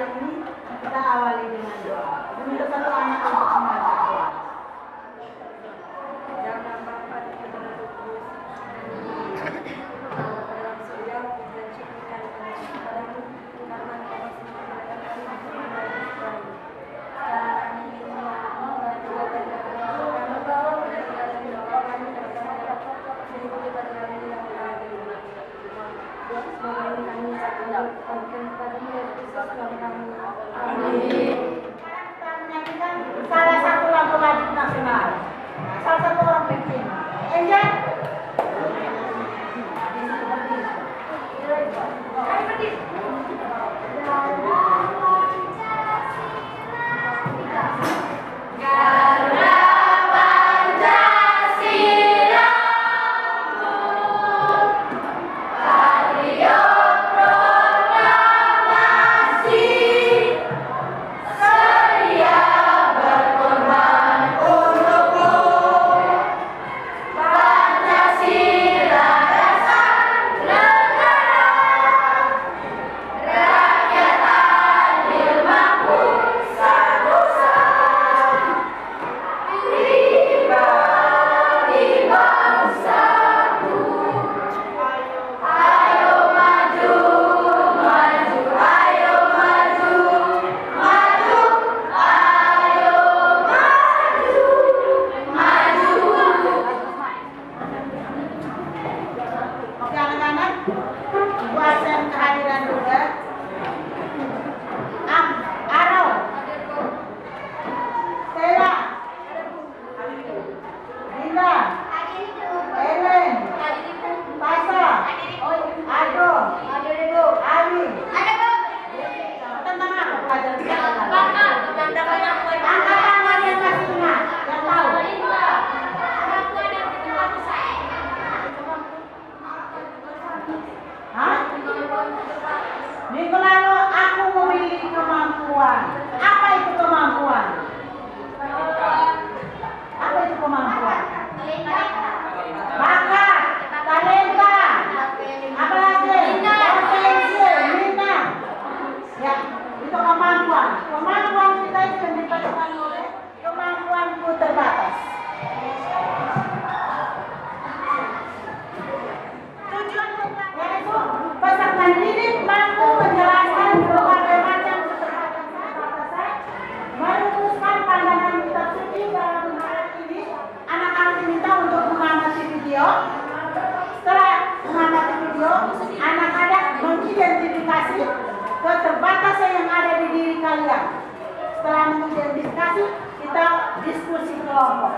ini kita awali dengan doa. Untuk satu anak untuk semangat doa. Jangan Bapa di dalam Kudus, dalam surga dan syukurkan kepadamu karena Engkau masih mempercayakan kami dengan baik. Dan kami ingin memohon juga tidak kami dan doa kami mengikuti pada kami yang ada di semoga ini kami berikan kepadamu ya Kristus Tuhan kami. Amin. Kita menyanyikan salah satu lagu wajib nasional. Salah satu orang bikin. Enja. Minggu lalu aku memiliki kemampuan. Apa itu kemampuan? Apa itu kemampuan? Bakat, talenta, apa lagi? Potensi, minat. Ya, itu kemampuan. Kemampuan kita itu yang ditentukan oleh kemampuanku terbatas. Tujuan yaitu peserta didik mampu menjelaskan berbagai macam keterbatasan, merumuskan pandangan kitab suci. Dalam hal ini, anak-anak diminta untuk mengamati video. Setelah mengamati video, anak-anak mengidentifikasi keterbatasan yang ada di diri kalian. Setelah mengidentifikasi, kita diskusi kelompok.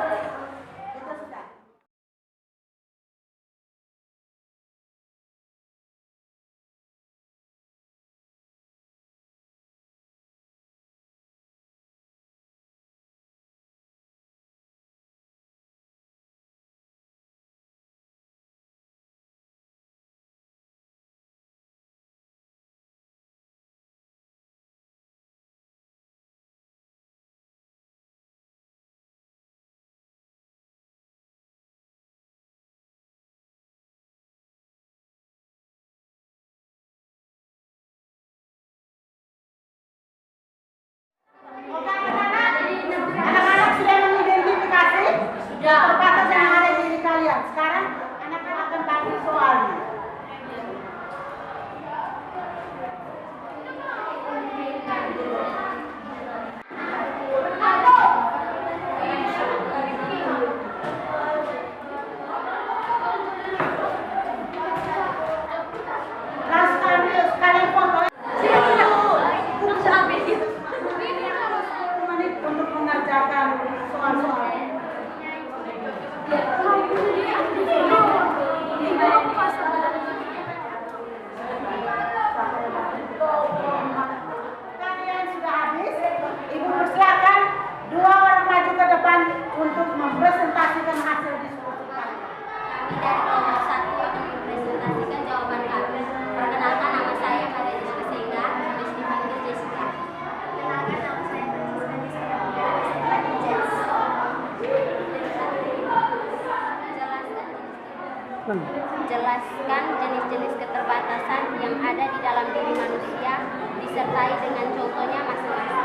jenis-jenis keterbatasan yang ada di dalam diri manusia, disertai dengan contohnya masing-masing.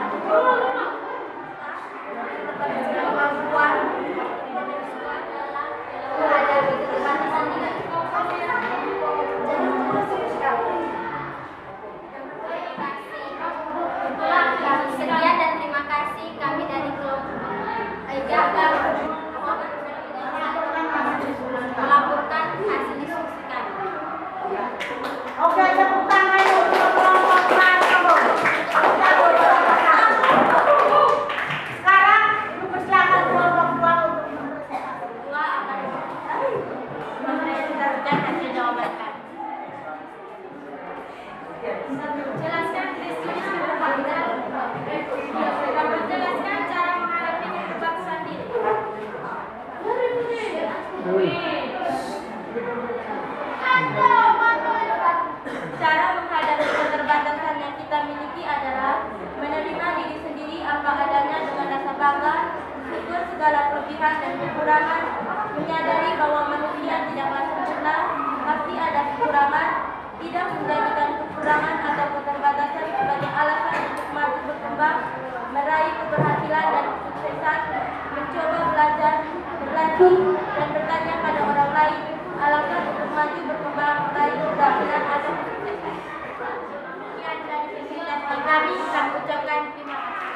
Kemampuan intelektual dalam menghadapi keterbatasan ini. Sekian dan terima kasih kami dari kelompok melaporkan hasil diskusi kami. Oke, tepuk tangan untuk kelompok satu. Sekarang dipersilakan kelompok 2 untuk mempresentasikan. Dua akan mempresentasikan hasil jawaban kami. Jelaskan deskripsi keterbatasan. Menjelaskan cara menghadapi keterbatasan diri. Cara menghadapi keterbatasan yang kita miliki adalah menerima diri sendiri apa adanya dengan rasa bangga, syukur segala kelebihan dan kekurangan, menyadari bahwa manusia tidaklah sempurna, pasti ada kekurangan, tidak menjadikan kekurangan atau keterbatasan sebagai alasan untuk maju berkembang, meraih keberhasilan dan kesuksesan, mencoba belajar, berlatih, dan bertanya pada orang lain, alasan untuk maju berkembang, meraih keberhasilan atau kesuksesan. Sekian dari presentasi kami, kami ucapkan terima kasih.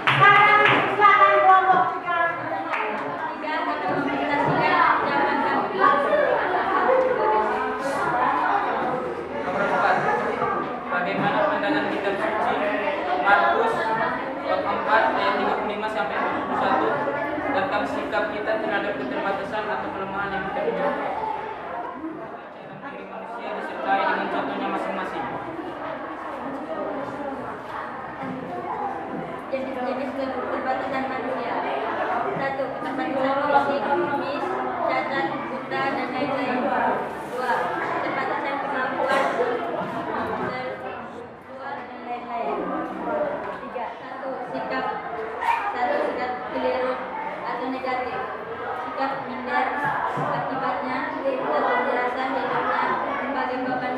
Sekarang silakan kelompok 3. Tiga akan mempresentasikan jawaban kami. Nomor 4. Bagaimana pandangan kitab suci Markus bab 4 ayat 35 sampai 41 tentang sikap kita terhadap keterbatasan atau kelemahan yang kita miliki. Dalam diri manusia disertai dengan contohnya masing-masing. Jenis-jenis keterbatasan manusia. 1. Keterbatasan fisik, bis, cacat, buta, dan lain-lain. 2. Keterbatasan kemampuan, intelektual, dan lain-lain. 3. Sikap keliru atau negatif. Sikap minder, akibatnya atau dirasa hidupnya sebagai beban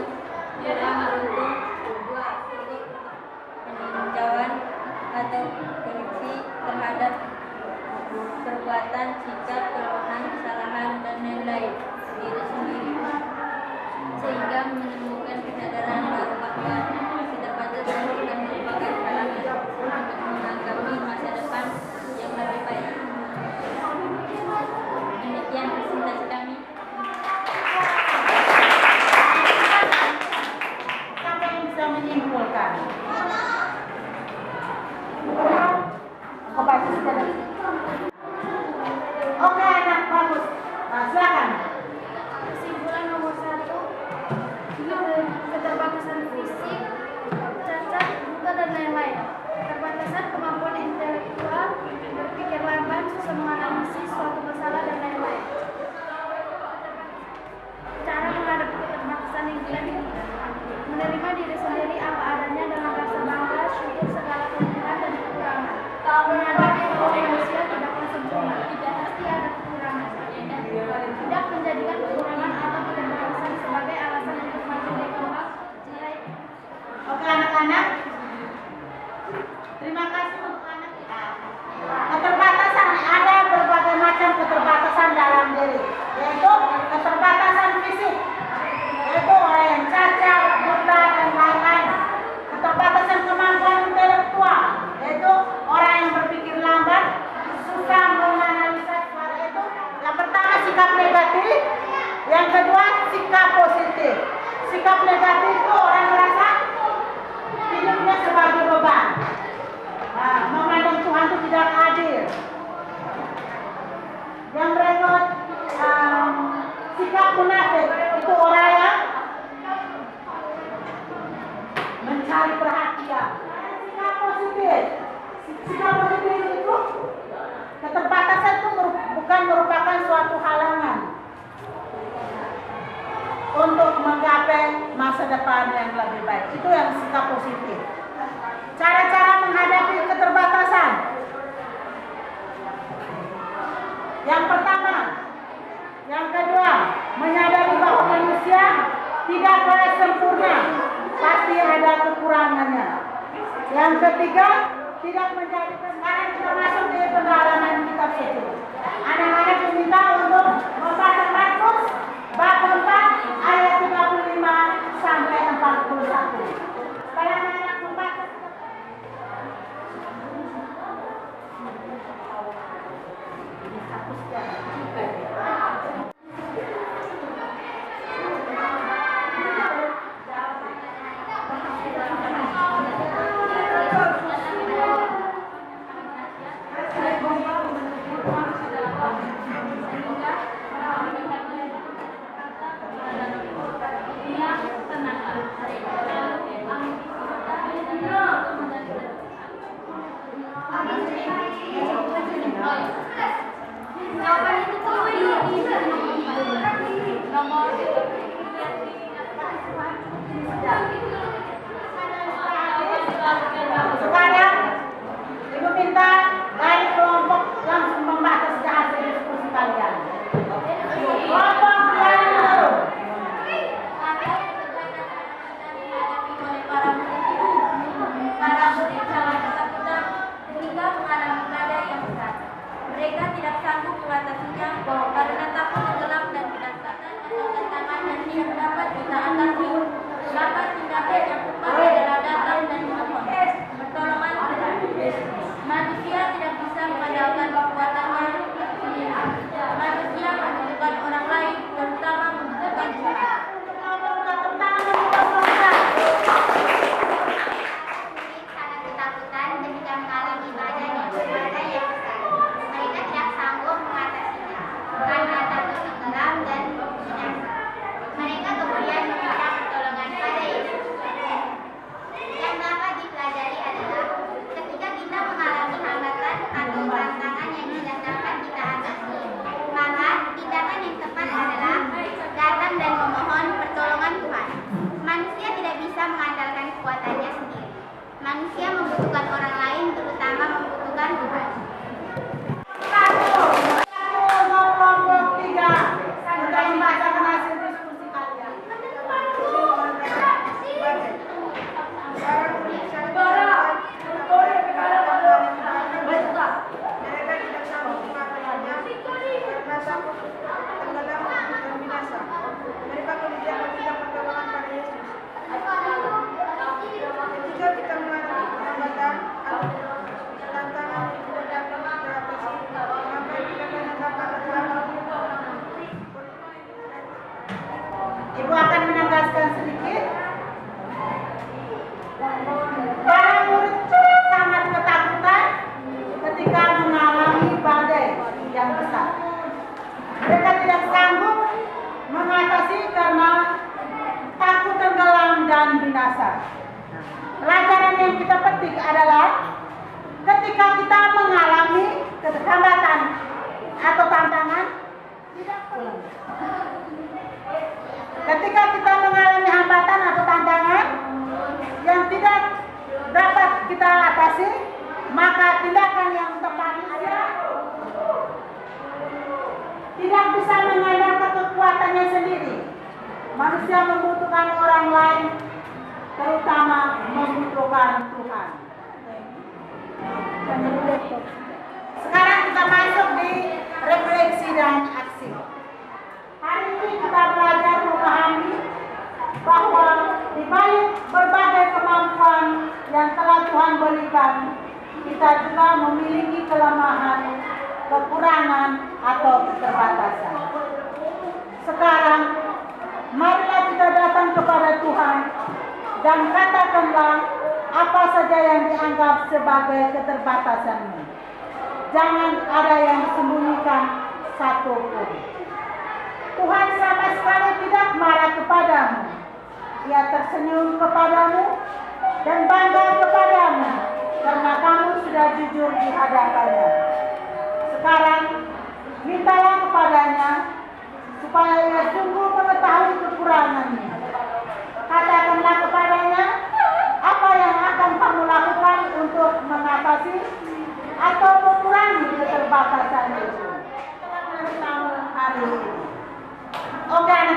yang beruntung. 2. Peninjauan atau koreksi terhadap perbuatan, sikap, kelemahan, kesalahan, dan lain-lain diri sendiri, sehingga menemukan kesadaran bahwa keterbatasan bukan merupakan halangan untuk menghadapi masa depan yang lebih baik. Demikian presentasi kami. Siapa yang bisa menyimpulkan? Oke, anak bagus. Nah, silakan. Kesimpulan nomor 1, keterbatasan fisik, cacat, buta, dan lain-lain. Keterbatasan kemampuan intelektual, berpikir lambat, susah menganalisis suatu masalah, dan lain-lain. Cara menghadapi keterbatasan yang kita miliki. Menerima diri sendiri apa adanya dengan rasa bangga, syukur segala kelebihan dan kekurangan. Menyadari bahwa manusia tidaklah sempurna, pasti ada kekurangan. Tidak menjadikan kekurangan atau keterbatasan sebagai alasan untuk maju berkembang. Oke, anak-anak. Terima kasih untuk anak. Keterbatasan, ada berbagai macam keterbatasan dalam diri, yaitu keterbatasan fisik, yaitu orang yang cacat, buta, dan lain-lain. Keterbatasan kemampuan intelektual, yaitu orang yang berpikir lambat, susah menganalisa suara itu. Yang pertama sikap negatif, yang kedua sikap positif. Sikap negatif itu orang merasa hidupnya sebagai beban. Nah, memandang Tuhan itu tidak adil. Yang berikut sikap munafik itu orang yang mencari perhatian. Sikap positif itu keterbatasan itu bukan merupakan suatu halangan untuk menggapai masa depan yang lebih baik. Itu yang sikap positif. Cara-cara menghadapi keterbatasan. Yang pertama, yang kedua, tidaklah sempurna, pasti ada kekurangannya. Yang ketiga, tidak menjadi sekarang kita masuk di pendalaman kitab suci. Anak-anak diminta untuk membaca Markus bab 4 ayat 35 sampai 41. Kalau anak-anak membaca sekarang Ibu minta dari kelompok langsung membaca sejak hasil diskusi kalian. Kelompok yang dulu. Para murid sangat ketakutan ketika mengalami badai yang besar. Mereka tidak sanggup mengatasinya karena takut tenggelam dan binasa atau tantangan yang tidak dapat kita atasi. Maka tindakan yang tepat adalah datang dan memohon pertolongan Tuhan. Manusia tidak bisa mengandalkan kekuatannya sendiri. Manusia membutuhkan orang lain, terutama membutuhkan Tuhan. Sangat ketakutan ketika mengalami badai yang besar. Mereka tidak sanggup mengatasinya karena takut tenggelam dan binasa. Mereka kemudian meminta pertolongan pada Yesus. Yang dapat dipelajari adalah ketika kita mengalami hambatan atau tantangan yang tidak dapat kita atasi, maka tindakan yang tepat adalah datang dan memohon pertolongan Tuhan. Manusia tidak bisa mengandalkan kekuatannya sendiri. Manusia membutuhkan orang lain, terutama membutuhkan Tuhan. Kelompok 3 sudah membacakan hasil diskusi kalian. Mereka kemudian meminta pertolongan pada Yesus. Ketika kita mengalami hambatan atau tantangan yang tidak dapat kita atasi, maka kita akan dapat Ibu akan menegaskan sedikit. Para murid sangat ketakutan ketika mengalami badai yang besar. Mereka tidak sanggup mengatasi karena takut tenggelam dan binasa. Pelajaran yang kita petik adalah ketika kita mengalami hambatan atau tantangan, tidak perlu. Ketika kita mengalami hambatan atau tantangan yang tidak dapat kita atasi, maka tindakan yang tepat adalah tidak bisa mengandalkan kekuatannya sendiri. Manusia membutuhkan orang lain, terutama membutuhkan Tuhan. Sekarang kita masuk di refleksi dan aksi. Hari ini kita belajar memahami bahwa di balik berbagai kemampuan yang telah Tuhan berikan, kita juga memiliki kelemahan, kekurangan, atau keterbatasan. Sekarang, marilah kita datang kepada Tuhan dan katakanlah apa saja yang dianggap sebagai keterbatasanmu. Jangan ada yang disembunyikan satupun. Tuhan sama sekali tidak marah kepadamu. Ia tersenyum kepadamu dan bangga kepadamu karena kamu sudah jujur di hadapannya. Sekarang, mintalah kepadanya supaya ia sungguh mengetahui kekurangannya. Katakanlah kepadanya apa yang akan kamu lakukan untuk mengatasi atau mengurangi keterbatasan itu. Hari ini. Oke, anak